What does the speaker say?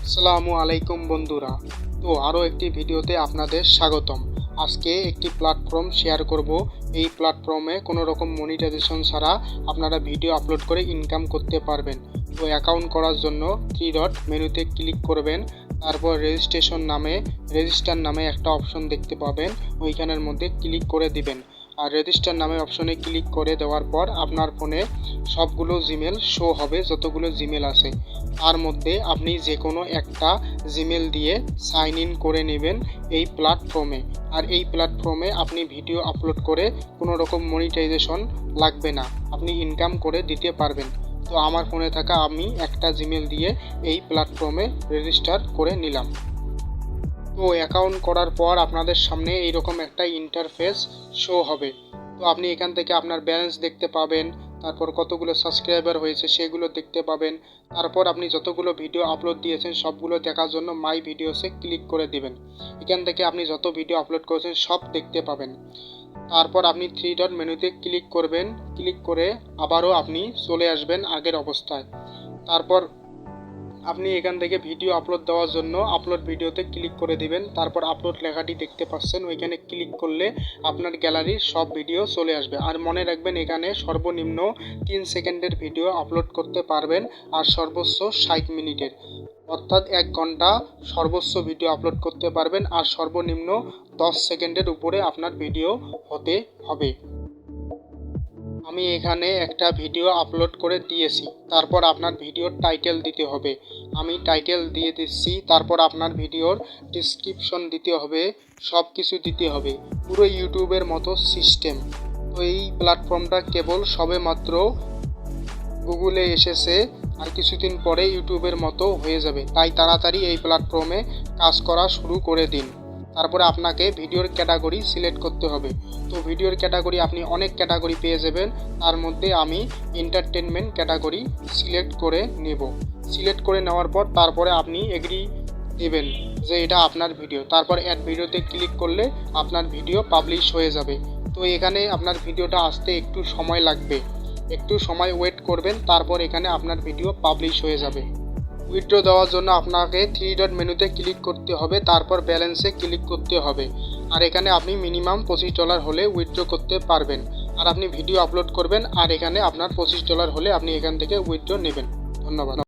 আসসালামু আলাইকুম বন্ধুরা। তো আরও একটি ভিডিওতে আপনাদের স্বাগতম। আজকে একটি প্ল্যাটফর্ম শেয়ার করব। এই প্ল্যাটফর্মে কোনো রকম মনিটাইজেশন ছাড়া আপনারা ভিডিও আপলোড করে ইনকাম করতে পারবেন। তো অ্যাকাউন্ট করার জন্য 3 ডট মেনুতে ক্লিক করবেন। তারপর রেজিস্টার নামে একটা অপশন দেখতে পাবেন, ওইখানের মধ্যে ক্লিক করে দিবেন। আর রেজিস্টার নামে অপশনে ক্লিক করে দেওয়ার পর আপনার ফোনে সবগুলো জিমেল শো হবে, যতগুলো জিমেল আছে তার মধ্যে আপনি যে কোনো একটা জিমেল দিয়ে সাইন ইন করে নেবেন এই প্ল্যাটফর্মে। আর এই প্ল্যাটফর্মে আপনি ভিডিও আপলোড করে কোনো রকম মনিটাইজেশন লাগবে না, আপনি ইনকাম করে দিতে পারবেন। তো আমার ফোনে থাকা আমি একটা জিমেল দিয়ে এই প্ল্যাটফর্মে রেজিস্টার করে নিলাম। তো অ্যাকাউন্ট করার পর আপনাদের সামনে এইরকম একটা ইন্টারফেস শো হবে। তো আপনি এখান থেকে আপনার ব্যালেন্স দেখতে পাবেন, তারপর কতগুলো সাবস্ক্রাইবার হয়েছে সেগুলো দেখতে পাবেন। তারপর আপনি যতগুলো ভিডিও আপলোড দিয়েছেন সবগুলো দেখার জন্য মাই ভিডিওসে ক্লিক করে দিবেন। এখান থেকে আপনি যত ভিডিও আপলোড করেছেন সব দেখতে পাবেন। তারপর আপনি 3 ডট মেনুতে ক্লিক করবেন, ক্লিক করে আবারও আপনি চলে আসবেন আগের অবস্থায়। তারপর আপনি এখান থেকে ভিডিও আপলোড দেওয়ার জন্য আপলোড ভিডিওতে ক্লিক করে দিবেন। তারপর আপলোড লেখাটি দেখতে পাচ্ছেন, ওইখানে ক্লিক করলে আপনার গ্যালারির সব ভিডিও চলে আসবে। আর মনে রাখবেন এখানে সর্বনিম্ন 3 সেকেন্ডের ভিডিও আপলোড করতে পারবেন আর সর্বোচ্চ 60 মিনিটের, অর্থাৎ 1 ঘন্টা সর্বোচ্চ ভিডিও আপলোড করতে পারবেন। আর সর্বনিম্ন 10 সেকেন্ডের উপরে আপনার ভিডিও হতে হবে। আমি এখানে একটা ভিডিও আপলোড করে দিয়েছি। তারপর আপনার ভিডিওর টাইটেল দিতে হবে, আমি টাইটেল দিয়ে দিচ্ছি। তারপর আপনার ভিডিওর ডেসক্রিপশন দিতে হবে, সব কিছু দিতে হবে, পুরো ইউটিউবের মতো সিস্টেম। তো এই প্ল্যাটফর্মটা কেবল সবেমাত্র গুগলে এসেছে, আর কিছুদিন পরে ইউটিউবের মতো হয়ে যাবে। তাই তাড়াতাড়ি এই প্ল্যাটফর্মে কাজ করা শুরু করে দিন। তারপরে আপনাকে ভিডিওর ক্যাটাগরি সিলেক্ট করতে হবে। তো ভিডিওর ক্যাটাগরি আপনি অনেক ক্যাটাগরি পেয়ে যাবেন, তার মধ্যে আমি এন্টারটেনমেন্ট ক্যাটাগরি সিলেক্ট করে নেব। সিলেক্ট করে নেওয়ার পর তারপরে আপনি এগ্রি দেবেন যে এটা আপনার ভিডিও। তারপর অ্যাড ভিডিওতে ক্লিক করলে আপনার ভিডিও পাবলিশ হয়ে যাবে। তো এখানে আপনার ভিডিওটা আসতে একটু সময় লাগবে, একটু সময় ওয়েট করবেন, তারপর এখানে আপনার ভিডিও পাবলিশ হয়ে যাবে। উইথড্র দেওয়ার জন্য আপনাকে 3 ডট মেনুতে ক্লিক করতে হবে, তারপর ব্যালেন্সে ক্লিক করতে হবে। আর এখানে আপনি মিনিমাম $25 হলে উইথড্র করতে পারবেন। আর আপনি ভিডিও আপলোড করবেন আর এখানে আপনার $25 হলে আপনি এখান থেকে উইথড্র নেবেন। ধন্যবাদ।